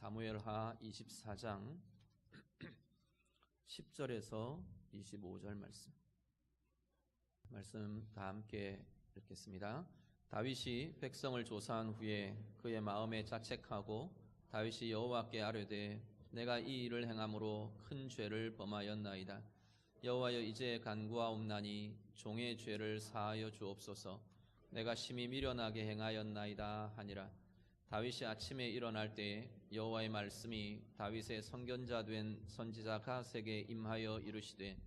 사무엘하 24장 10절에서 25절 말씀 다 함께 읽겠습니다. 다윗이 백성을 조사한 후에 그의 마음에 자책하고 다윗이 여호와께 아뢰되 내가 이 일을 행함으로 큰 죄를 범하였나이다. 여호와여 이제 간구하옵나니 종의 죄를 사하여 주옵소서. 내가 심히 미련하게 행하였나이다 하니라. 다윗이 아침에 일어날 때에 여호와의 말씀이 다윗의 선견자 된 선지자 갓에게 임하여 이르시되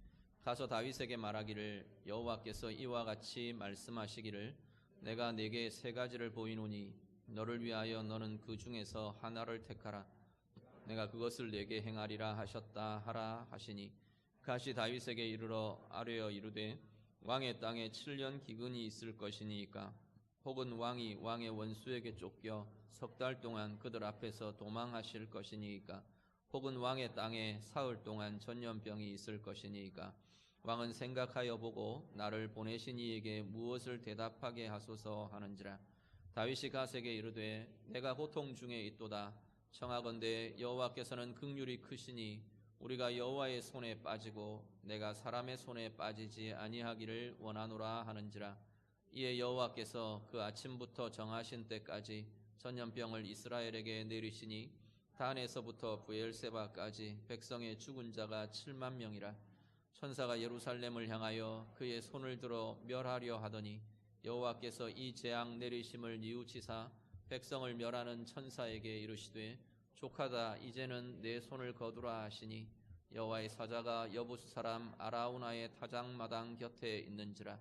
가서 다윗에게 말하기를 여호와께서 이와 같이 말씀하시기를 내가 네게 세 가지를 보이노니 너를 위하여 너는 그 중에서 하나를 택하라. 내가 그것을 네게 행하리라 하셨다 하라 하시니 갓이 다윗에게 이르러 아뢰어 이르되 왕의 땅에 7년 기근이 있을 것이니까 혹은 왕이 왕의 원수에게 쫓겨 석 달 동안 그들 앞에서 도망하실 것이니까 혹은 왕의 땅에 사흘 동안 전염병이 있을 것이니까 왕은 생각하여 보고 나를 보내신 이에게 무엇을 대답하게 하소서 하는지라. 다윗이 갓에게 이르되 내가 고통 중에 있도다. 청하건대 여호와께서는 긍휼이 크시니 우리가 여호와의 손에 빠지고 내가 사람의 손에 빠지지 아니하기를 원하노라 하는지라. 이에 여호와께서 그 아침부터 정하신 때까지 전염병을 이스라엘에게 내리시니 단에서부터 브엘세바까지 백성의 죽은 자가 7만 명이라. 천사가 예루살렘을 향하여 그의 손을 들어 멸하려 하더니 여호와께서 이 재앙 내리심을 뉘우치사 백성을 멸하는 천사에게 이르시되 족하다 이제는 내 손을 거두라 하시니 여호와의 사자가 여부스 사람 아라우나의 타작마당 곁에 있는지라.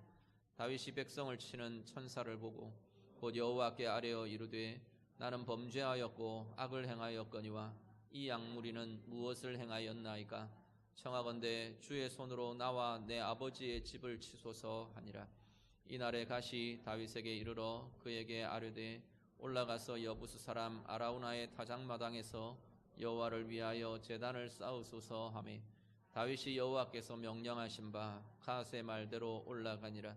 다윗이 백성을 치는 천사를 보고 곧 여호와께 아뢰어 이르되 나는 범죄하였고 악을 행하였거니와 이 약무리는 무엇을 행하였나이까. 청하건대 주의 손으로 나와 내 아버지의 집을 치소서 하니라. 이날에 갓이 다윗에게 이르러 그에게 아뢰되 올라가서 여부스 사람 아라우나의 타작마당에서 여호와를 위하여 제단을 쌓으소서 하며 다윗이 여호와께서 명령하신 바 갓의 말대로 올라가니라.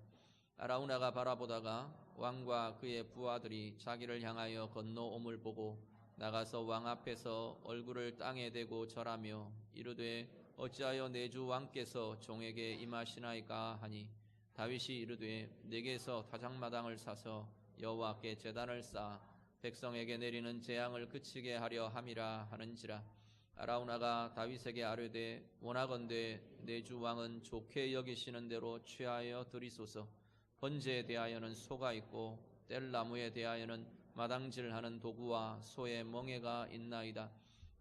아라우나가 바라보다가 왕과 그의 부하들이 자기를 향하여 건너옴을 보고 나가서 왕 앞에서 얼굴을 땅에 대고 절하며 이르되 어찌하여 내 주 왕께서 종에게 임하시나이까 하니 다윗이 이르되 내게서 타작마당을 사서 여호와께 제단을 쌓아 백성에게 내리는 재앙을 그치게 하려 함이라 하는지라. 아라우나가 다윗에게 아뢰되 원하건대 내 주 왕은 좋게 여기시는 대로 취하여 드리소서. 번제에 대하여는 소가 있고 뗄나무에 대하여는 마당질하는 도구와 소의 멍에가 있나이다.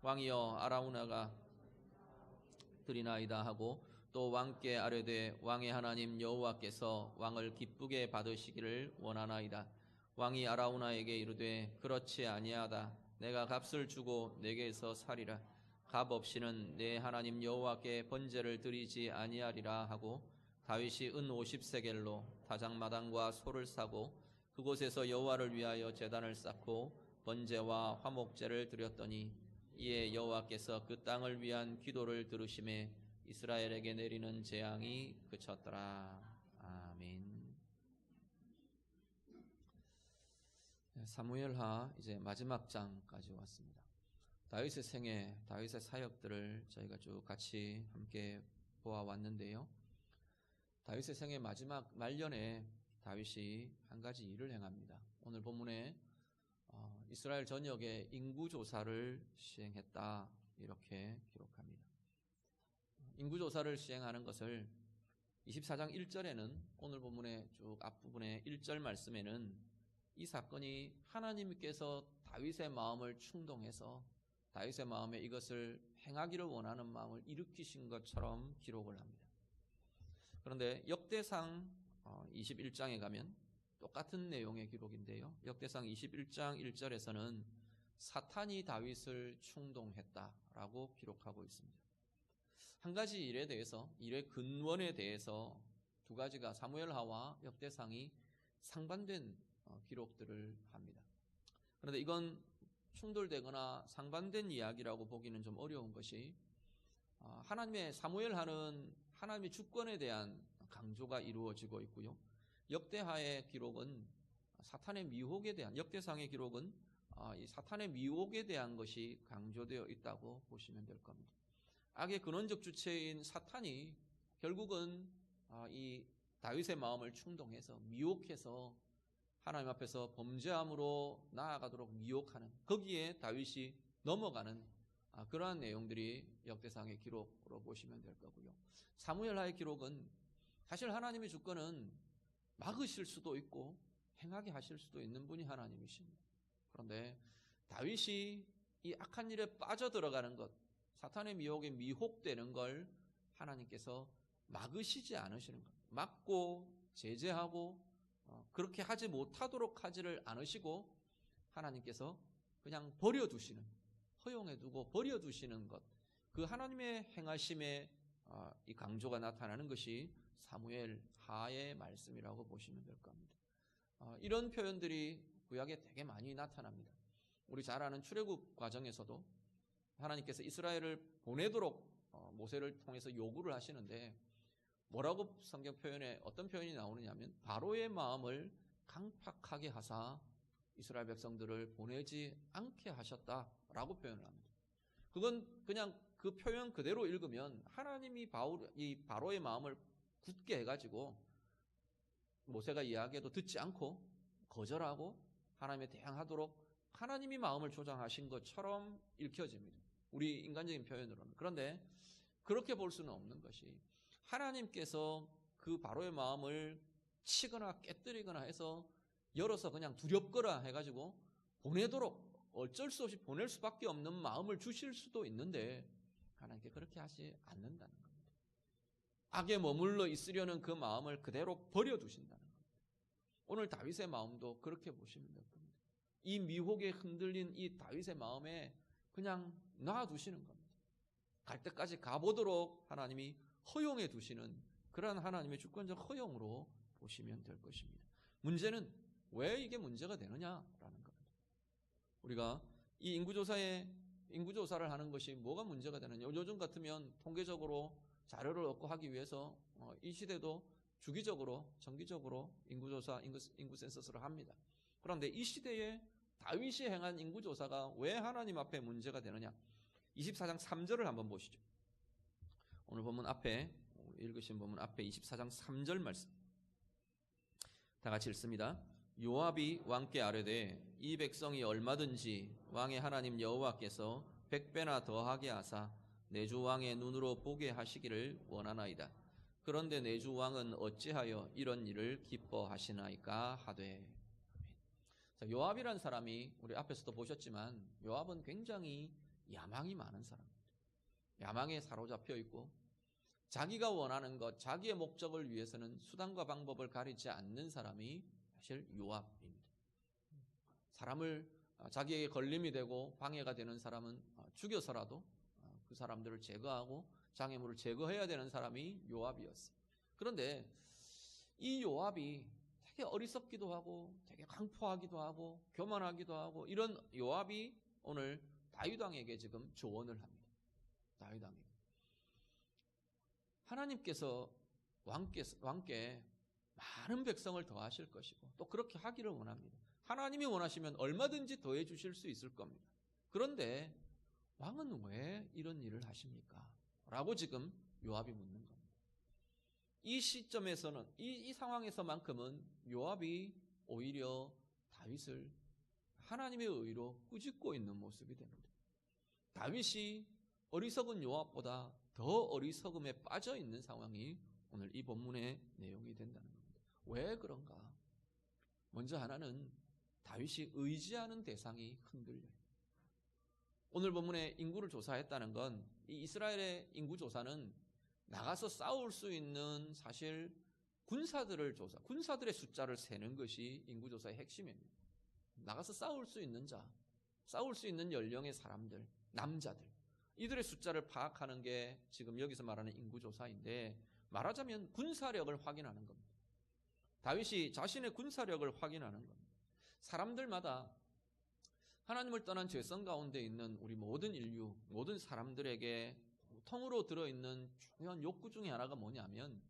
왕이여 아라우나가 드리나이다 하고 또 왕께 아뢰되 왕의 하나님 여호와께서 왕을 기쁘게 받으시기를 원하나이다. 왕이 아라우나에게 이르되 그렇지 아니하다. 내가 값을 주고 내게서 사리라. 값 없이는 내 하나님 여호와께 번제를 드리지 아니하리라 하고 다윗이 은 50세겔로 타작마당과 소를 사고 그곳에서 여호와를 위하여 제단을 쌓고 번제와 화목제를 드렸더니 이에 여호와께서 그 땅을 위한 기도를 들으심에 이스라엘에게 내리는 재앙이 그쳤더라. 아멘. 사무엘하 이제 마지막 장까지 왔습니다. 다윗의 생애, 다윗의 사역들을 저희가 쭉 같이 함께 보아왔는데요. 다윗의 생애 마지막 말년에 다윗이 한 가지 일을 행합니다. 오늘 본문에 이스라엘 전역에 인구조사를 시행했다 이렇게 기록합니다. 인구조사를 시행하는 것을 24장 1절에는 오늘 본문의 쭉 앞부분의 1절 말씀에는 이 사건이 하나님께서 다윗의 마음을 충동해서 다윗의 마음에 이것을 행하기를 원하는 마음을 일으키신 것처럼 기록을 합니다. 그런데 역대상 21장에 가면 똑같은 내용의 기록인데요. 역대상 21장 1절에서는 사탄이 다윗을 충동했다라고 기록하고 있습니다. 한 가지 일에 대해서, 일의 근원에 대해서 두 가지가 사무엘하와 역대상이 상반된 기록들을 합니다. 그런데 이건 충돌되거나 상반된 이야기라고 보기는 좀 어려운 것이 하나님의 사무엘하는 하나님의 주권에 대한 강조가 이루어지고 있고요. 역대하의 기록은 사탄의 미혹에 대한, 역대상의 기록은 이 사탄의 미혹에 대한 것이 강조되어 있다고 보시면 될 겁니다. 악의 근원적 주체인 사탄이 결국은 이 다윗의 마음을 충동해서 미혹해서 하나님 앞에서 범죄함으로 나아가도록 미혹하는, 거기에 다윗이 넘어가는 그러한 내용들이 역대상의 기록으로 보시면 될 거고요. 사무엘하의 기록은 사실 하나님의 주권은 막으실 수도 있고 행하게 하실 수도 있는 분이 하나님이십니다. 그런데 다윗이 이 악한 일에 빠져들어가는 것, 사탄의 미혹에 미혹되는 걸 하나님께서 막으시지 않으시는 것, 막고 제재하고 그렇게 하지 못하도록 하지를 않으시고 하나님께서 그냥 버려두시는, 허용해두고 버려두시는 것, 그 하나님의 행하심에 이 강조가 나타나는 것이 사무엘 하의 말씀이라고 보시면 될 겁니다. 이런 표현들이 구약에 되게 많이 나타납니다. 우리 잘 아는 출애굽 과정에서도 하나님께서 이스라엘을 보내도록 모세를 통해서 요구를 하시는데 뭐라고 성경 표현에 어떤 표현이 나오느냐면 바로의 마음을 강팍하게 하사 이스라엘 백성들을 보내지 않게 하셨다라고 표현을 합니다. 그건 그냥 그 표현 그대로 읽으면 하나님이 이 바로의 마음을 굳게 해가지고 모세가 이야기해도 듣지 않고 거절하고 하나님에 대항하도록 하나님이 마음을 조장하신 것처럼 읽혀집니다. 우리 인간적인 표현으로는. 그런데 그렇게 볼 수는 없는 것이 하나님께서 그 바로의 마음을 치거나 깨뜨리거나 해서 열어서 그냥 두렵거라 해가지고 보내도록 어쩔 수 없이 보낼 수밖에 없는 마음을 주실 수도 있는데 하나님께 그렇게 하지 않는다는 겁니다. 악에 머물러 있으려는 그 마음을 그대로 버려두신다는 겁니다. 오늘 다윗의 마음도 그렇게 보시면 될 겁니다. 이 미혹에 흔들린 이 다윗의 마음에 그냥 놔두시는 겁니다. 갈 때까지 가보도록 하나님이 허용해 두시는 그러한 하나님의 주권적 허용으로 보시면 될 것입니다. 문제는 왜 이게 문제가 되느냐라는 겁니다. 우리가 이 인구조사를 하는 것이 뭐가 문제가 되느냐. 요즘 같으면 통계적으로 자료를 얻고 하기 위해서 이 시대도 주기적으로 정기적으로 인구조사, 인구 센서스를 합니다. 그런데 이 시대에 다윗이 행한 인구조사가 왜 하나님 앞에 문제가 되느냐. 24장 3절을 한번 보시죠. 오늘 본문 앞에 읽으신 본문 앞에 24장 3절 말씀 다 같이 읽습니다. 요압이 왕께 아뢰되 이 백성이 얼마든지 왕의 하나님 여호와께서 100배나 더하게 하사 내 주 왕의 눈으로 보게 하시기를 원하나이다. 그런데 내 주 왕은 어찌하여 이런 일을 기뻐하시나이까 하되. 자, 요압이라는 사람이 우리 앞에서도 보셨지만 요압은 굉장히 야망이 많은 사람입니다. 야망에 사로잡혀 있고 자기가 원하는 것, 자기의 목적을 위해서는 수단과 방법을 가리지 않는 사람이 사실 요압입니다. 사람을 자기에게 걸림이 되고 방해가 되는 사람은 죽여서라도 그 사람들을 제거하고 장애물을 제거해야 되는 사람이 요압이었어요. 그런데 이 요압이 되게 어리석기도 하고 되게 강포하기도 하고 교만하기도 하고 이런 요압이 오늘 다윗 왕에게 지금 조언을 합니다. 다윗 왕에게. 하나님께서 왕께 많은 백성을 더하실 것이고 또 그렇게 하기를 원합니다. 하나님이 원하시면 얼마든지 더해 주실 수 있을 겁니다. 그런데 왕은 왜 이런 일을 하십니까? 라고 지금 요압이 묻는 겁니다. 이 시점에서는 이 상황에서만큼은 요압이 오히려 다윗을 하나님의 의로 꾸짖고 있는 모습이 됩니다. 다윗이 어리석은 요압보다 더 어리석음에 빠져 있는 상황이 오늘 이 본문의 내용이 된다는 겁니다. 왜 그런가? 먼저 하나는 다윗이 의지하는 대상이 흔들려요. 오늘 본문에 인구를 조사했다는 건 이 이스라엘의 인구 조사는 나가서 싸울 수 있는 사실 군사들의 숫자를 세는 것이 인구 조사의 핵심입니다. 나가서 싸울 수 있는 자, 싸울 수 있는 연령의 사람들, 남자들, 이들의 숫자를 파악하는 게 지금 여기서 말하는 인구 조사인데 말하자면 군사력을 확인하는 겁니다. 다윗이 자신의 군사력을 확인하는 겁니다. 사람들마다 하나님을 떠난 죄성 가운데 있는 우리 모든 인류, 모든 사람들에게 통으로 들어있는 중요한 욕구 중에 하나가 뭐냐면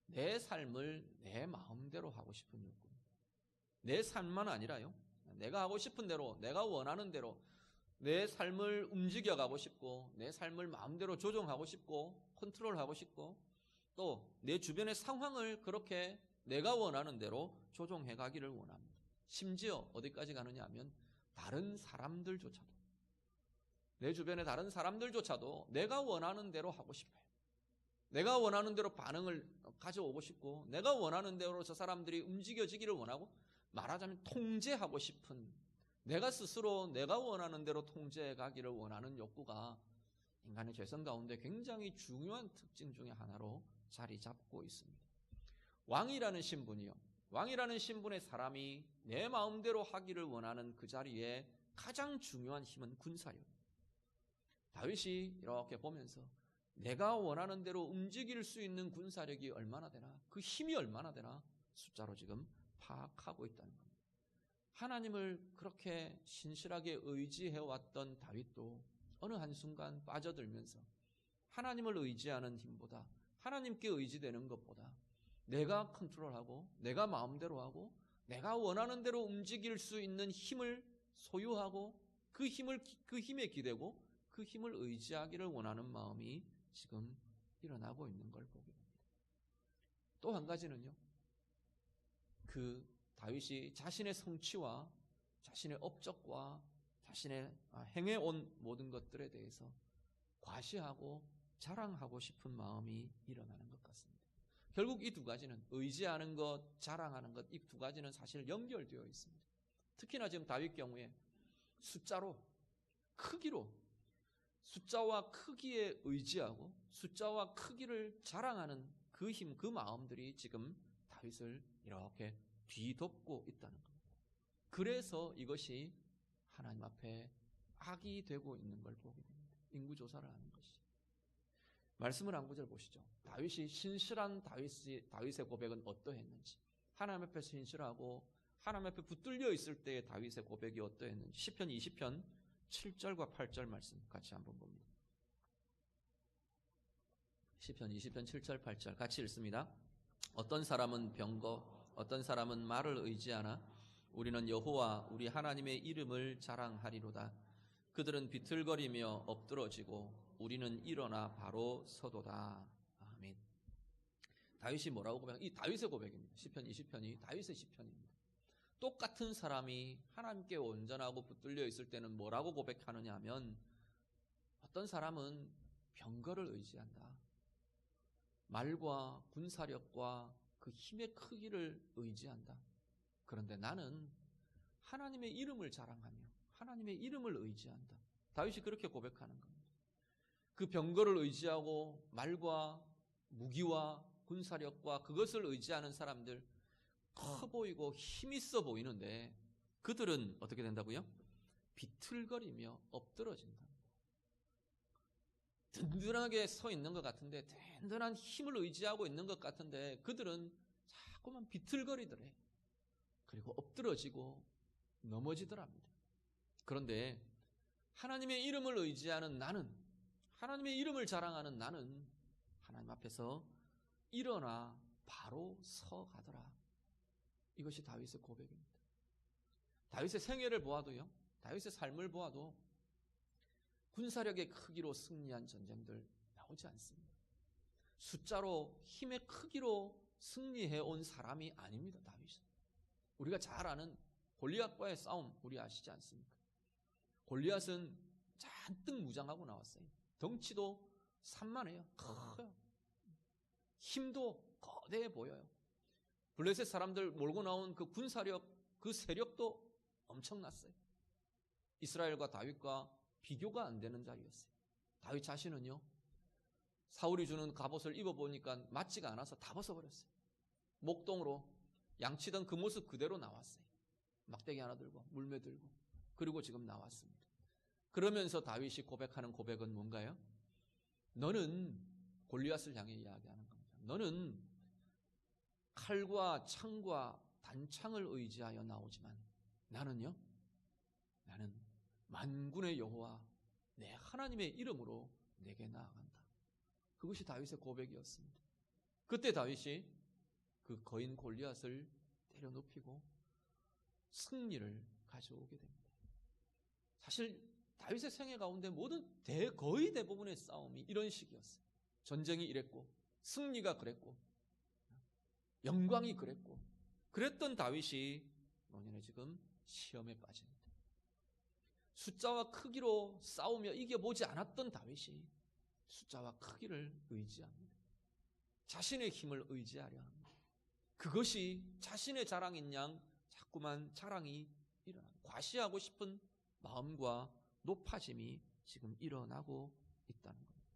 내 삶을 내 마음대로 하고 싶은 욕구입니다. 내 삶만 아니라요. 내가 하고 싶은 대로, 내가 원하는 대로 내 삶을 움직여가고 싶고, 내 삶을 마음대로 조종하고 싶고, 컨트롤하고 싶고, 또 내 주변의 상황을 그렇게 내가 원하는 대로 조종해 가기를 원합니다. 심지어 어디까지 가느냐 하면 다른 사람들조차도, 내 주변의 다른 사람들조차도 내가 원하는 대로 하고 싶어요. 내가 원하는 대로 반응을 가져오고 싶고, 내가 원하는 대로 저 사람들이 움직여지기를 원하고, 말하자면 통제하고 싶은, 내가 스스로 내가 원하는 대로 통제해 가기를 원하는 욕구가 인간의 죄성 가운데 굉장히 중요한 특징 중에 하나로 자리 잡고 있습니다. 왕이라는 신분이요, 왕이라는 신분의 사람이 내 마음대로 하기를 원하는 그 자리에 가장 중요한 힘은 군사력입니다. 다윗이 이렇게 보면서 내가 원하는 대로 움직일 수 있는 군사력이 얼마나 되나, 그 힘이 얼마나 되나 숫자로 지금 파악하고 있다는 겁니다. 하나님을 그렇게 신실하게 의지해왔던 다윗도 어느 한순간 빠져들면서 하나님을 의지하는 힘보다, 하나님께 의지되는 것보다 내가 컨트롤하고, 내가 마음대로 하고, 내가 원하는 대로 움직일 수 있는 힘을 소유하고, 그 힘에 기대고 그 힘을 의지하기를 원하는 마음이 지금 일어나고 있는 걸 보게 됩니다. 또 한 가지는요, 그 다윗이 자신의 성취와 자신의 업적과 자신의 행해온 모든 것들에 대해서 과시하고 자랑하고 싶은 마음이 일어나는 것 같습니다. 결국 이 두 가지는, 의지하는 것, 자랑하는 것, 이 두 가지는 사실 연결되어 있습니다. 특히나 지금 다윗 경우에 숫자로, 크기로, 숫자와 크기에 의지하고 숫자와 크기를 자랑하는 그 힘, 그 마음들이 지금 다윗을 이렇게 뒤덮고 있다는 겁니다. 그래서 이것이 하나님 앞에 악이 되고 있는 걸 보게 됩니다. 인구조사를 하는 것이. 말씀을 한 구절 보시죠. 다윗이 신실한 다윗의 고백은 어떠했는지, 하나님 앞에 신실하고 하나님 앞에 붙들려 있을 때의 다윗의 고백이 어떠했는지, 시편 20편 7절과 8절 말씀 같이 한번 봅니다. 시편 20편 7절 8절 같이 읽습니다. 어떤 사람은 병거, 어떤 사람은 말을 의지하나 우리는 여호와 우리 하나님의 이름을 자랑하리로다. 그들은 비틀거리며 엎드러지고 우리는 일어나 바로 서도다. 아멘. 다윗이 뭐라고 고백합니까? 이 다윗의 고백입니다. 시편 20편이 다윗의 시편입니다. 똑같은 사람이 하나님께 온전하고 붙들려 있을 때는 뭐라고 고백하느냐 하면, 어떤 사람은 병거를 의지한다. 말과 군사력과 그 힘의 크기를 의지한다. 그런데 나는 하나님의 이름을 자랑하며 하나님의 이름을 의지한다. 다윗이 그렇게 고백하는 겁니다. 그 병거를 의지하고 말과 무기와 군사력과 그것을 의지하는 사람들, 커 보이고 힘 있어 보이는데 그들은 어떻게 된다고요? 비틀거리며 엎드러진다. 든든하게 서 있는 것 같은데, 든든한 힘을 의지하고 있는 것 같은데 그들은 자꾸만 비틀거리더래. 그리고 엎드러지고 넘어지더랍니다. 그런데 하나님의 이름을 의지하는 나는, 하나님의 이름을 자랑하는 나는 하나님 앞에서 일어나 바로 서가더라. 이것이 다윗의 고백입니다. 다윗의 생애를 보아도요, 다윗의 삶을 보아도 군사력의 크기로 승리한 전쟁들 나오지 않습니다. 숫자로, 힘의 크기로 승리해온 사람이 아닙니다. 다윗은. 우리가 잘 아는 골리앗과의 싸움 우리 아시지 않습니까? 골리앗은 잔뜩 무장하고 나왔어요. 덩치도 산만해요. 커요. 힘도 거대해 보여요. 블레셋 사람들 몰고 나온 그 군사력, 그 세력도 엄청났어요. 이스라엘과 다윗과 비교가 안 되는 자리였어요. 다윗 자신은요, 사울이 주는 갑옷을 입어보니까 맞지가 않아서 다 벗어버렸어요. 목동으로 양치던 그 모습 그대로 나왔어요. 막대기 하나 들고 물매 들고, 그리고 지금 나왔습니다. 그러면서 다윗이 고백하는 고백은 뭔가요? 너는, 골리앗을 향해 이야기하는 겁니다. 너는 칼과 창과 단창을 의지하여 나오지만 나는요, 나는 만군의 여호와 내 하나님의 이름으로 내게 나아간다. 그것이 다윗의 고백이었습니다. 그때 다윗이 그 거인 골리앗을 때려눕히고 승리를 가져오게 됩니다. 사실 다윗의 생애 가운데 거의 대부분의 싸움이 이런 식이었어요. 전쟁이 이랬고, 승리가 그랬고, 영광이 그랬고, 그랬던 다윗이 노년에 지금 시험에 빠집니다. 숫자와 크기로 싸우며 이겨보지 않았던 다윗이 숫자와 크기를 의지합니다. 자신의 힘을 의지하려 합니다. 그것이 자신의 자랑인 양 자꾸만 자랑이 일어납니다. 과시하고 싶은 마음과 높아짐이 지금 일어나고 있다는 겁니다.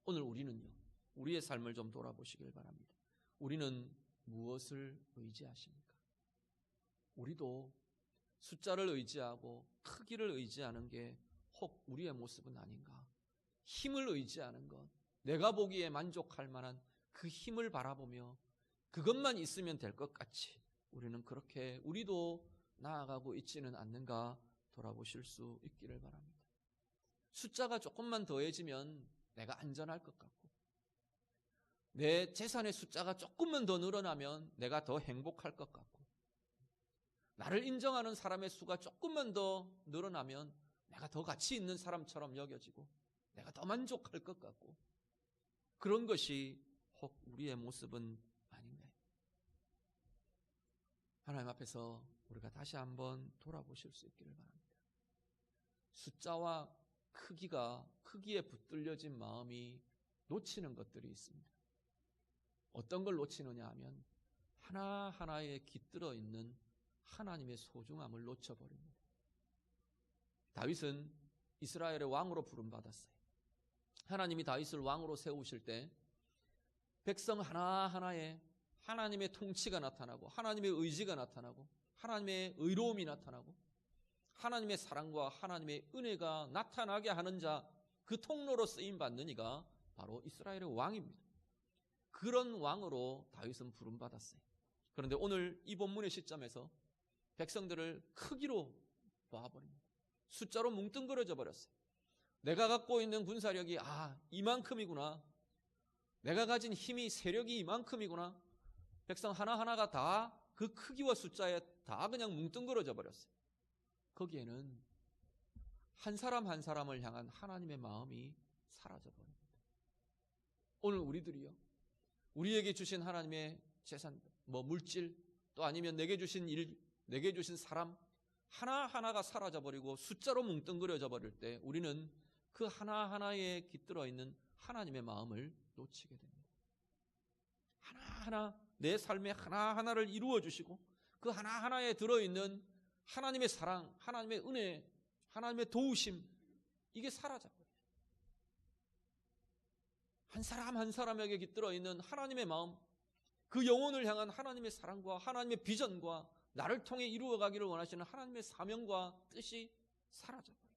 오늘 우리는요, 우리의 삶을 좀 돌아보시길 바랍니다. 우리는 무엇을 의지하십니까? 우리도 숫자를 의지하고 크기를 의지하는 게 혹 우리의 모습은 아닌가? 힘을 의지하는 것, 내가 보기에 만족할 만한 그 힘을 바라보며 그것만 있으면 될 것 같이 우리는 그렇게 우리도 나아가고 있지는 않는가 돌아보실 수 있기를 바랍니다. 숫자가 조금만 더해지면 내가 안전할 것 같고, 내 재산의 숫자가 조금만 더 늘어나면 내가 더 행복할 것 같고, 나를 인정하는 사람의 수가 조금만 더 늘어나면 내가 더 가치 있는 사람처럼 여겨지고 내가 더 만족할 것 같고, 그런 것이 혹 우리의 모습은 아닌가요? 하나님 앞에서 우리가 다시 한번 돌아보실 수 있기를 바랍니다. 숫자와 크기에 붙들려진 마음이 놓치는 것들이 있습니다. 어떤 걸 놓치느냐 하면 하나하나에 깃들어 있는 하나님의 소중함을 놓쳐버립니다. 다윗은 이스라엘의 왕으로 부름받았어요. 하나님이 다윗을 왕으로 세우실 때 백성 하나하나에 하나님의 통치가 나타나고, 하나님의 의지가 나타나고, 하나님의 의로움이 나타나고, 하나님의 사랑과 하나님의 은혜가 나타나게 하는 자, 그 통로로 쓰임받는 이가 바로 이스라엘의 왕입니다. 그런 왕으로 다윗은 부름받았어요. 그런데 오늘 이 본문의 시점에서 백성들을 크기로 봐버립니다. 숫자로 뭉뚱그려져 버렸어요. 내가 갖고 있는 군사력이 이만큼이구나, 내가 가진 힘이, 세력이 이만큼이구나, 백성 하나하나가 다 그 크기와 숫자에 다 그냥 뭉뚱그려져 버렸어요. 거기에는 한 사람 한 사람을 향한 하나님의 마음이 사라져 버립니다. 오늘 우리들이요, 우리에게 주신 하나님의 재산, 물질, 또 아니면 내게 주신 일, 내게 주신 사람 하나하나가 사라져 버리고 숫자로 뭉뚱그려져 버릴 때 우리는 그 하나하나에 깃들어 있는 하나님의 마음을 놓치게 됩니다. 하나하나 내 삶의 하나하나를 이루어 주시고 그 하나하나에 들어있는 하나님의 사랑, 하나님의 은혜, 하나님의 도우심, 이게 사라져버려요. 한 사람 한 사람에게 깃들어 있는 하나님의 마음, 그 영혼을 향한 하나님의 사랑과 하나님의 비전과 나를 통해 이루어가기를 원하시는 하나님의 사명과 뜻이 사라져버려요.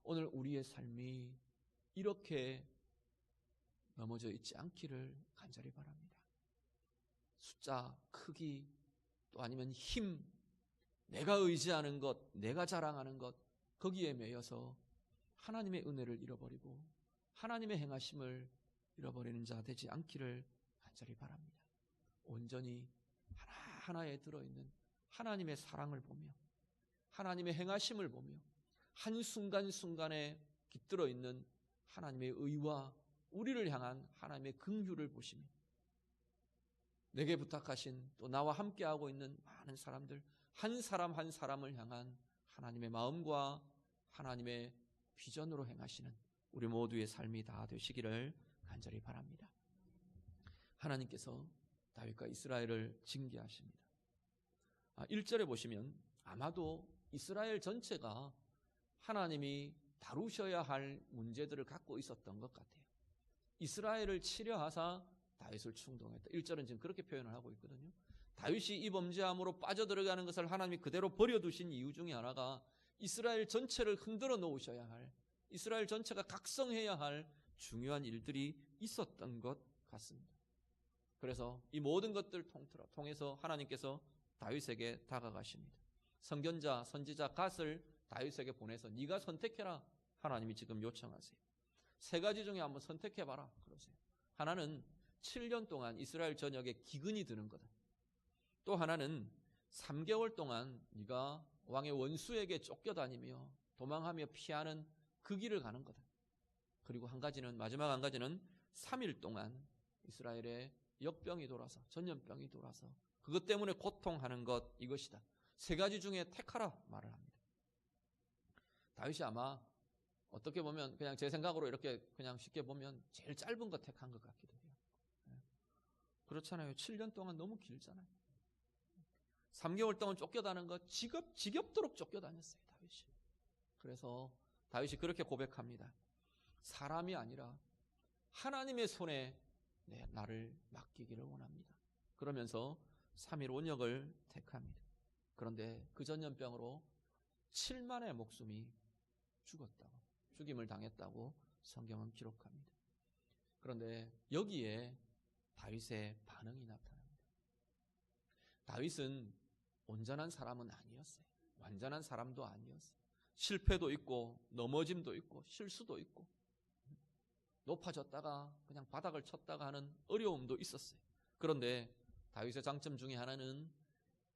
오늘 우리의 삶이 이렇게 넘어져 있지 않기를 간절히 바랍니다. 숫자, 크기, 또 아니면 힘, 내가 의지하는 것, 내가 자랑하는 것, 거기에 매여서 하나님의 은혜를 잃어버리고 하나님의 행하심을 잃어버리는 자 되지 않기를 간절히 바랍니다. 온전히 하나하나에 들어있는 하나님의 사랑을 보며 하나님의 행하심을 보며 한순간순간에 깃들어 있는 하나님의 의와 우리를 향한 하나님의 긍휼을 보시며 내게 부탁하신, 또 나와 함께하고 있는 많은 사람들 한 사람 한 사람을 향한 하나님의 마음과 하나님의 비전으로 행하시는 우리 모두의 삶이 다 되시기를 간절히 바랍니다. 하나님께서 다윗과 이스라엘을 징계하십니다. 1절에 보시면 아마도 이스라엘 전체가 하나님이 다루셔야 할 문제들을 갖고 있었던 것 같아요. 이스라엘을 치려하사 다윗을 충동했다. 1절은 지금 그렇게 표현을 하고 있거든요. 다윗이 이 범죄함으로 빠져들어가는 것을 하나님이 그대로 버려두신 이유 중에 하나가 이스라엘 전체를 흔들어 놓으셔야 할, 이스라엘 전체가 각성해야 할 중요한 일들이 있었던 것 같습니다. 그래서 이 모든 것들을 통해서 하나님께서 다윗에게 다가가십니다. 선견자, 선지자 갓을 다윗에게 보내서 네가 선택해라, 하나님이 지금 요청하세요. 세 가지 중에 한번 선택해봐라 그러세요. 하나는 7년 동안 이스라엘 전역에 기근이 드는 거다. 또 하나는 3개월 동안 네가 왕의 원수에게 쫓겨다니며 도망하며 피하는 그 길을 가는 거다. 그리고 마지막 한 가지는 3일 동안 이스라엘에 역병이 돌아서, 전염병이 돌아서 그것 때문에 고통하는 것, 이것이다. 3가지 중에 택하라 말을 합니다. 다윗이 아마 어떻게 보면 그냥 제 생각으로 이렇게 그냥 쉽게 보면 제일 짧은 거 택한 것 같기도 해요. 그렇잖아요. 7년 동안 너무 길잖아요. 3개월 동안 쫓겨다는 거 지겹도록 쫓겨다녔어요, 다윗이. 그래서 다윗이 그렇게 고백합니다. 사람이 아니라 하나님의 손에 나를 맡기기를 원합니다. 그러면서 3일 온역을 택합니다. 그런데 그 전염병으로 7만의 목숨이 죽임을 당했다고 성경은 기록합니다. 그런데 여기에 다윗의 반응이 나타납니다. 다윗은 온전한 사람은 아니었어요. 완전한 사람도 아니었어요. 실패도 있고 넘어짐도 있고 실수도 있고 높아졌다가 그냥 바닥을 쳤다가 하는 어려움도 있었어요. 그런데 다윗의 장점 중에 하나는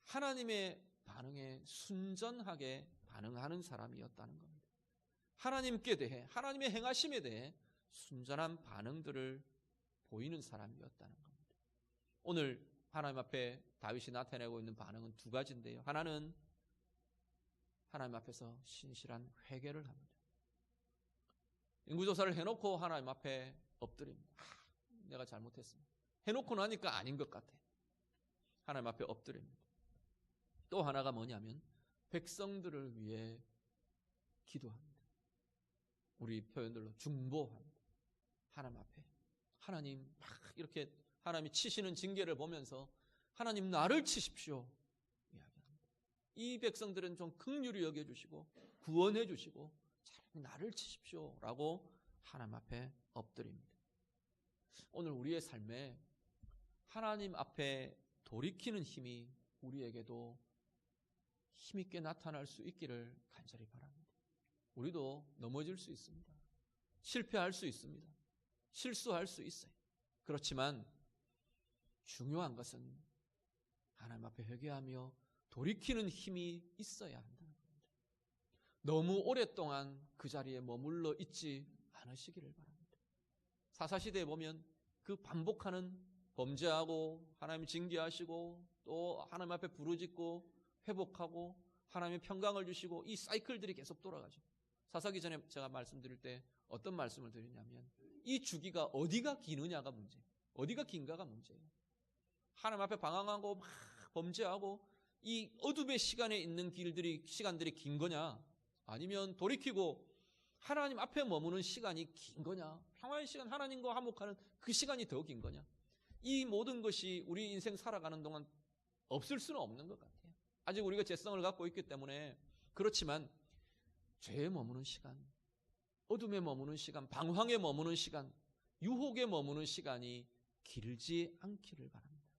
하나님의 반응에 순전하게 반응하는 사람이었다는 겁니다. 하나님께 대해, 하나님의 행하심에 대해 순전한 반응들을 보이는 사람이었다는 겁니다. 오늘 하나님 앞에 다윗이 나타내고 있는 반응은 2가지인데요. 하나는 하나님 앞에서 신실한 회개를 합니다. 인구조사를 해놓고 하나님 앞에 엎드립니다. 내가 잘못했습니다. 해놓고 나니까 아닌 것 같아. 하나님 앞에 엎드립니다. 또 하나가 뭐냐면 백성들을 위해 기도합니다. 우리 표현들로 중보합니다. 하나님 앞에. 하나님 막 이렇게 하나님이 치시는 징계를 보면서 하나님 나를 치십시오 이야기합니다. 이 백성들은 좀 긍휼히 여겨주시고 구원해 주시고 나를 치십시오 라고 하나님 앞에 엎드립니다. 오늘 우리의 삶에 하나님 앞에 돌이키는 힘이 우리에게도 힘있게 나타날 수 있기를 간절히 바랍니다. 우리도 넘어질 수 있습니다. 실패할 수 있습니다. 실수할 수 있어요. 그렇지만 중요한 것은 하나님 앞에 회개하며 돌이키는 힘이 있어야 한다는 겁니다. 너무 오랫동안 그 자리에 머물러 있지 않으시기를 바랍니다. 사사시대에 보면 그 반복하는 범죄하고 하나님 징계하시고 또 하나님 앞에 부르짖고 회복하고 하나님의 평강을 주시고 이 사이클들이 계속 돌아가죠. 사사기 전에 제가 말씀드릴 때 어떤 말씀을 드리냐면 이 주기가 어디가 기느냐가 문제예요. 어디가 긴가가 문제예요. 하나님 앞에 방황하고 막 범죄하고 이 어둠의 시간에 있는 시간들이 긴 거냐, 아니면 돌이키고 하나님 앞에 머무는 시간이 긴 거냐, 평화의 시간, 하나님과 화목하는 그 시간이 더 긴 거냐. 이 모든 것이 우리 인생 살아가는 동안 없을 수는 없는 것 같아요. 아직 우리가 죄성을 갖고 있기 때문에. 그렇지만 죄에 머무는 시간, 어둠에 머무는 시간, 방황에 머무는 시간, 유혹에 머무는 시간이 길지 않기를 바랍니다.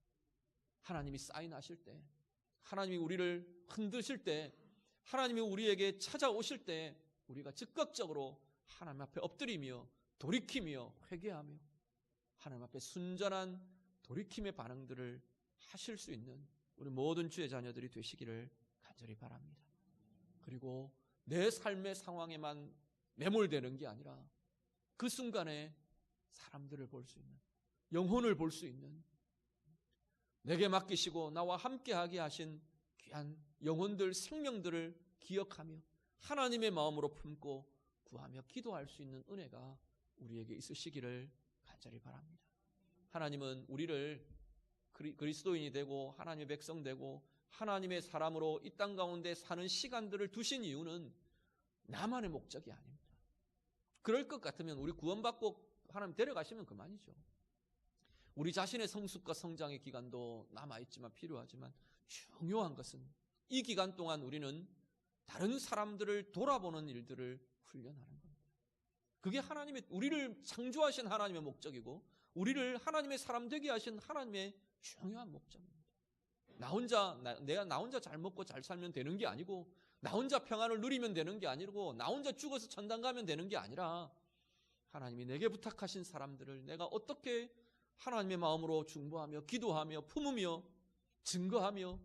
하나님이 사인하실 때, 하나님이 우리를 흔드실 때, 하나님이 우리에게 찾아오실 때 우리가 즉각적으로 하나님 앞에 엎드리며 돌이키며 회개하며 하나님 앞에 순전한 돌이킴의 반응들을 하실 수 있는 우리 모든 주의 자녀들이 되시기를 간절히 바랍니다. 그리고 내 삶의 상황에만 매몰되는 게 아니라 그 순간에 사람들을 볼 수 있는, 영혼을 볼 수 있는, 내게 맡기시고 나와 함께하게 하신 귀한 영혼들, 생명들을 기억하며 하나님의 마음으로 품고 구하며 기도할 수 있는 은혜가 우리에게 있으시기를 간절히 바랍니다. 하나님은 우리를 그리스도인이 되고 하나님의 백성 되고 하나님의 사람으로 이 땅 가운데 사는 시간들을 두신 이유는 나만의 목적이 아닙니다. 그럴 것 같으면 우리 구원받고 하나님 데려가시면 그만이죠. 우리 자신의 성숙과 성장의 기간도 남아있지만 필요하지만 중요한 것은 이 기간 동안 우리는 다른 사람들을 돌아보는 일들을 훈련하는 겁니다. 그게 우리를 창조하신 하나님의 목적이고 우리를 하나님의 사람 되게 하신 하나님의 중요한 목적입니다. 나 혼자 잘 먹고 잘 살면 되는 게 아니고, 나 혼자 평안을 누리면 되는 게 아니고, 나 혼자 죽어서 천당 가면 되는 게 아니라 하나님이 내게 부탁하신 사람들을 내가 어떻게 하나님의 마음으로 중보하며 기도하며 품으며 증거하며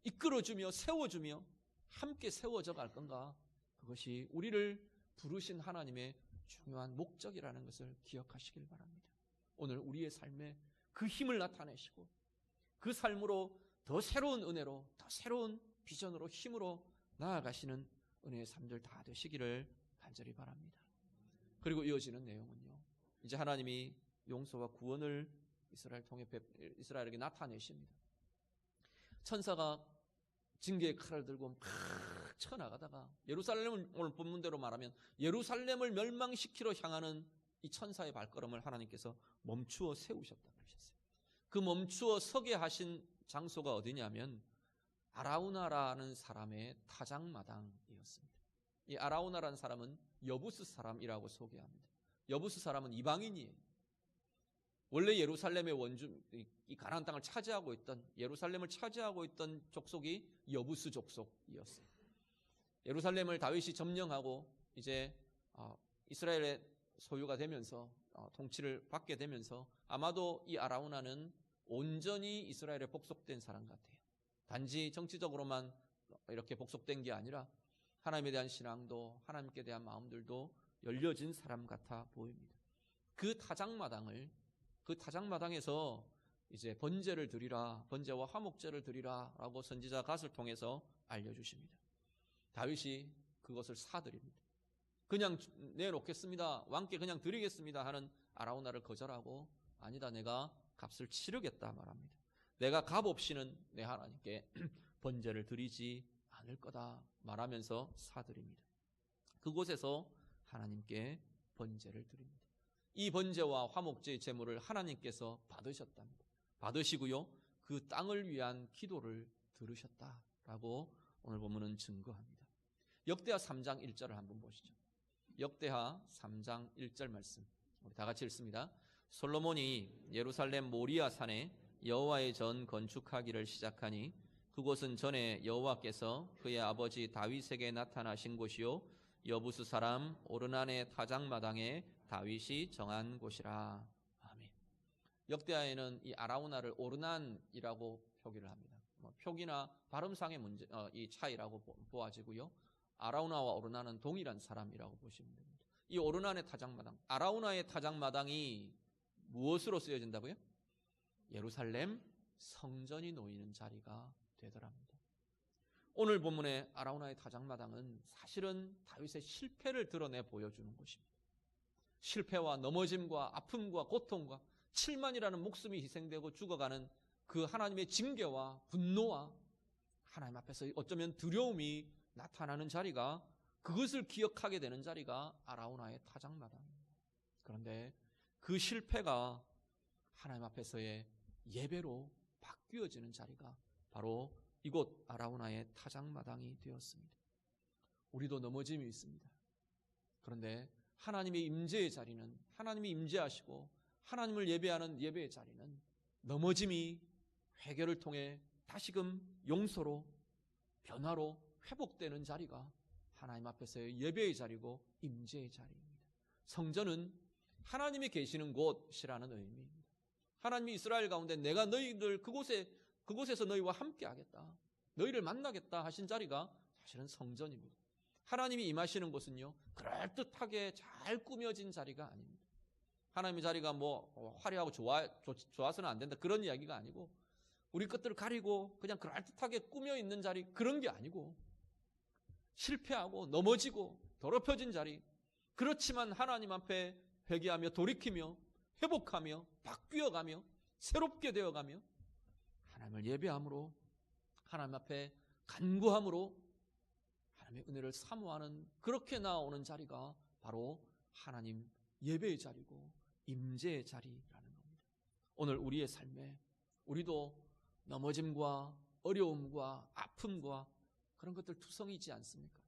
이끌어주며 세워주며 함께 세워져 갈 건가? 그것이 우리를 부르신 하나님의 중요한 목적이라는 것을 기억하시길 바랍니다. 오늘 우리의 삶에 그 힘을 나타내시고 그 삶으로 더 새로운 은혜로, 더 새로운 비전으로, 힘으로 나아가시는 은혜의 삶들 다 되시기를 간절히 바랍니다. 그리고 이어지는 내용은요, 이제 하나님이 용서와 구원을 이스라엘에게 나타내십니다. 천사가 징계의 칼을 들고 막 쳐나가다가 예루살렘을, 오늘 본문대로 말하면 예루살렘을 멸망시키러 향하는 이 천사의 발걸음을 하나님께서 멈추어 세우셨다 그러셨어요. 그 멈추어 서게 하신 장소가 어디냐면 아라우나라는 사람의 타작마당이었습니다. 이 아라우나라는 사람은 여부스 사람이라고 소개합니다. 여부스 사람은 이방인이에요. 원래 예루살렘의 원주, 이 가나안 땅을 차지하고 있던, 예루살렘을 차지하고 있던 족속이 여부스 족속이었어요. 예루살렘을 다윗이 점령하고 이제 이스라엘의 소유가 되면서 통치를 받게 되면서 아마도 이 아라우나는 온전히 이스라엘에 복속된 사람 같아요. 단지 정치적으로만 이렇게 복속된 게 아니라 하나님에 대한 신앙도, 하나님께 대한 마음들도 열려진 사람 같아 보입니다. 그 타작마당에서 이제 번제를 드리라, 번제와 화목제를 드리라 라고 선지자 갓을 통해서 알려주십니다. 다윗이 그것을 사드립니다. 그냥 내놓겠습니다, 왕께 그냥 드리겠습니다 하는 아라우나를 거절하고, 아니다, 내가 값을 치르겠다 말합니다. 내가 값 없이는 내 하나님께 번제를 드리지 않을 거다 말하면서 사드립니다. 그곳에서 하나님께 번제를 드립니다. 이 번제와 화목제의 제물을 하나님께서 받으셨답니다. 받으시고요, 그 땅을 위한 기도를 들으셨다라고 오늘 본문은 증거합니다. 역대하 3장 1절을 한번 보시죠. 역대하 3장 1절 말씀 우리 다 같이 읽습니다. 솔로몬이 예루살렘 모리아 산에 여호와의 전 건축하기를 시작하니 그곳은 전에 여호와께서 그의 아버지 다윗에게 나타나신 곳이요 여부스 사람 오르난의 타작마당에 다윗이 정한 곳이라. 아멘. 역대하에는 이 아라우나를 오르난이라고 표기를 합니다. 표기나 발음상의 문제, 이 차이라고 보아지고요. 아라우나와 오르난은 동일한 사람이라고 보시면 됩니다. 이 오르난의 타작마당, 아라우나의 타작마당이 무엇으로 쓰여진다고요? 예루살렘 성전이 놓이는 자리가 되더랍니다. 오늘 본문의 아라우나의 타작마당은 사실은 다윗의 실패를 드러내 보여주는 것입니다. 실패와 넘어짐과 아픔과 고통과 7만이라는 목숨이 희생되고 죽어가는 그 하나님의 징계와 분노와 하나님 앞에서 어쩌면 두려움이 나타나는 자리가, 그것을 기억하게 되는 자리가 아라우나의 타작마당입니다. 그런데 그 실패가 하나님 앞에서의 예배로 바뀌어지는 자리가 바로 이곳 아라우나의 타작마당이 되었습니다. 우리도 넘어짐이 있습니다. 그런데 하나님의 임재의 자리는, 하나님이 임재하시고 하나님을 예배하는 예배의 자리는 넘어짐이 회개를 통해 다시금 용서로, 변화로 회복되는 자리가 하나님 앞에서의 예배의 자리고 임재의 자리입니다. 성전은 하나님이 계시는 곳이라는 의미입니다. 하나님이 이스라엘 가운데 내가 너희들 그곳에서 너희와 함께 하겠다, 너희를 만나겠다 하신 자리가 사실은 성전입니다. 하나님이 임하시는 곳은요, 그럴듯하게 잘 꾸며진 자리가 아닙니다. 하나님의 자리가 화려하고 좋아서는 안 된다, 그런 이야기가 아니고, 우리 것들을 가리고 그냥 그럴듯하게 꾸며 있는 자리, 그런 게 아니고, 실패하고 넘어지고 더럽혀진 자리, 그렇지만 하나님 앞에 회개하며 돌이키며 회복하며 바뀌어가며 새롭게 되어가며 하나님을 예배함으로, 하나님 앞에 간구함으로 하나님의 은혜를 사모하는, 그렇게 나아오는 자리가 바로 하나님 예배의 자리고 임재의 자리라는 겁니다. 오늘 우리의 삶에 우리도 넘어짐과 어려움과 아픔과 그런 것들 투성이지 않습니까?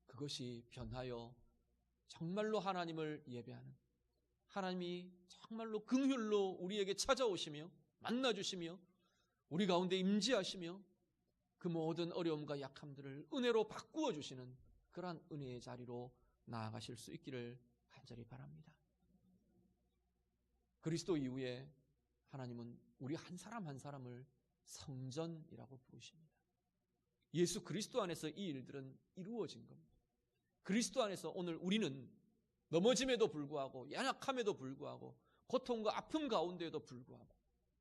그것이 변하여 정말로 하나님을 예배하는, 하나님이 정말로 긍휼로 우리에게 찾아오시며 만나주시며 우리 가운데 임재하시며 그 모든 어려움과 약함들을 은혜로 바꾸어 주시는 그러한 은혜의 자리로 나아가실 수 있기를 간절히 바랍니다. 그리스도 이후에 하나님은 우리 한 사람 한 사람을 성전이라고 부르십니다. 예수 그리스도 안에서 이 일들은 이루어진 겁니다. 그리스도 안에서 오늘 우리는 넘어짐에도 불구하고 연약함에도 불구하고 고통과 아픔 가운데에도 불구하고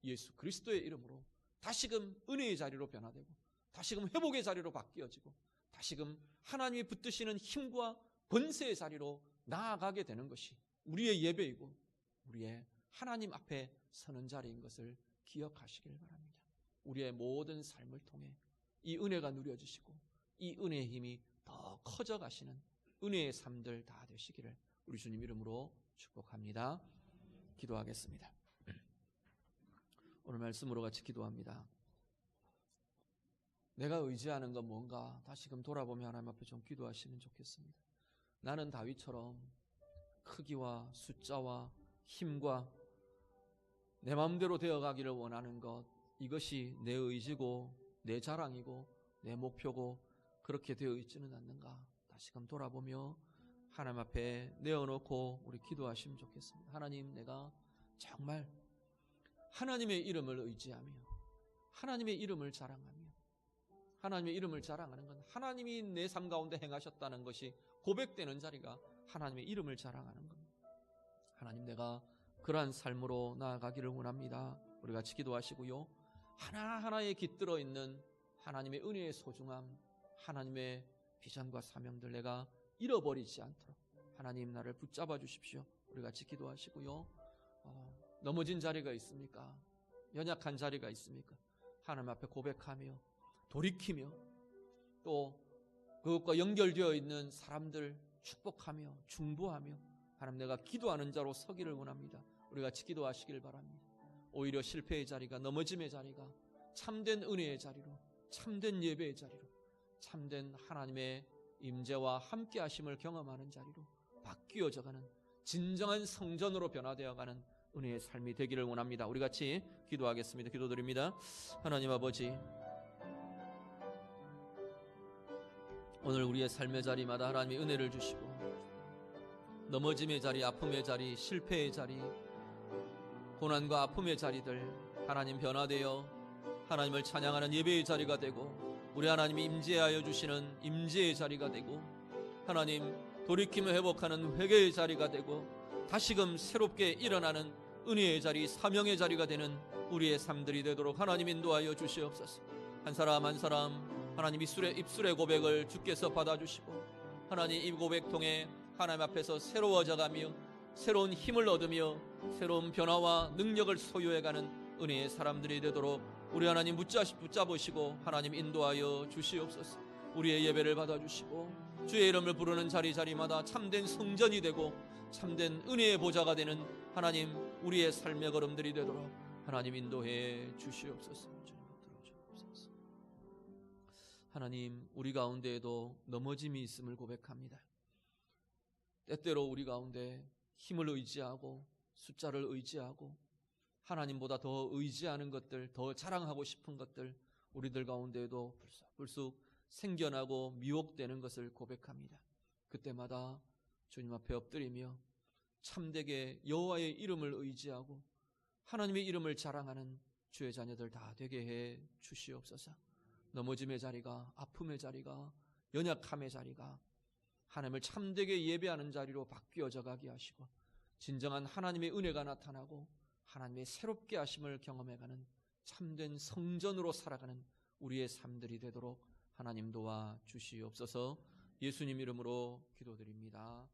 예수 그리스도의 이름으로 다시금 은혜의 자리로 변화되고 다시금 회복의 자리로 바뀌어지고 다시금 하나님이 붙드시는 힘과 권세의 자리로 나아가게 되는 것이 우리의 예배이고 우리의 하나님 앞에 서는 자리인 것을 기억하시길 바랍니다. 우리의 모든 삶을 통해 이 은혜가 누려지시고 이 은혜의 힘이 더 커져가시는 은혜의 삶들 다 되시기를 우리 주님 이름으로 축복합니다. 기도하겠습니다. 오늘 말씀으로 같이 기도합니다. 내가 의지하는 건 뭔가 다시금 돌아보며 하나님 앞에 좀 기도하시면 좋겠습니다. 나는 다윗처럼 크기와 숫자와 힘과 내 마음대로 되어가기를 원하는 것, 이것이 내 의지고 내 자랑이고 내 목표고 그렇게 되어 있지는 않는가 다시금 돌아보며 하나님 앞에 내어놓고 우리 기도하시면 좋겠습니다. 하나님, 내가 정말 하나님의 이름을 의지하며 하나님의 이름을 자랑하며 하나님의 이름을 자랑하는 건 하나님이 내 삶 가운데 행하셨다는 것이 고백되는 자리가 하나님의 이름을 자랑하는 겁니다. 하나님, 내가 그러한 삶으로 나아가기를 원합니다. 우리 같이 기도하시고요. 하나하나에 깃들어 있는 하나님의 은혜의 소중함, 하나님의 비전과 사명들 내가 잃어버리지 않도록 하나님 나를 붙잡아 주십시오. 우리 같이 기도하시고요. 넘어진 자리가 있습니까? 연약한 자리가 있습니까? 하나님 앞에 고백하며 돌이키며 또 그것과 연결되어 있는 사람들 축복하며 중보하며 하나님, 내가 기도하는 자로 서기를 원합니다. 우리 같이 기도하시길 바랍니다. 오히려 실패의 자리가, 넘어짐의 자리가 참된 은혜의 자리로, 참된 예배의 자리로, 참된 하나님의 임재와 함께 하심을 경험하는 자리로 바뀌어져가는 진정한 성전으로 변화되어가는 은혜의 삶이 되기를 원합니다. 우리 같이 기도하겠습니다. 기도드립니다. 하나님 아버지, 오늘 우리의 삶의 자리마다 하나님의 은혜를 주시고 넘어짐의 자리, 아픔의 자리, 실패의 자리, 고난과 아픔의 자리들 하나님 변화되어 하나님을 찬양하는 예배의 자리가 되고 우리 하나님이 임재하여 주시는 임재의 자리가 되고 하나님 돌이키며 회복하는 회개의 자리가 되고 다시금 새롭게 일어나는 은혜의 자리, 사명의 자리가 되는 우리의 삶들이 되도록 하나님 인도하여 주시옵소서. 한 사람 한 사람 하나님 입술의 고백을 주께서 받아주시고 하나님 이 고백 통해 하나님 앞에서 새로워져가며 새로운 힘을 얻으며 새로운 변화와 능력을 소유해가는 은혜의 사람들이 되도록 우리 하나님 붙잡으시고 하나님 인도하여 주시옵소서. 우리의 예배를 받아주시고 주의 이름을 부르는 자리마다 참된 성전이 되고 참된 은혜의 보좌가 되는 하나님 우리의 삶의 걸음들이 되도록 하나님 인도해 주시옵소서. 하나님, 우리 가운데에도 넘어짐이 있음을 고백합니다. 때때로 우리 가운데 힘을 의지하고 숫자를 의지하고 하나님보다 더 의지하는 것들, 더 자랑하고 싶은 것들 우리들 가운데에도 불쑥 생겨나고 미혹되는 것을 고백합니다. 그때마다 주님 앞에 엎드리며 참되게 여호와의 이름을 의지하고 하나님의 이름을 자랑하는 주의 자녀들 다 되게 해 주시옵소서. 넘어짐의 자리가, 아픔의 자리가, 연약함의 자리가 하나님을 참되게 예배하는 자리로 바뀌어져 가게 하시고 진정한 하나님의 은혜가 나타나고 하나님의 새롭게 하심을 경험해가는 참된 성전으로 살아가는 우리의 삶들이 되도록 하나님 도와 주시옵소서. 예수님 이름으로 기도드립니다.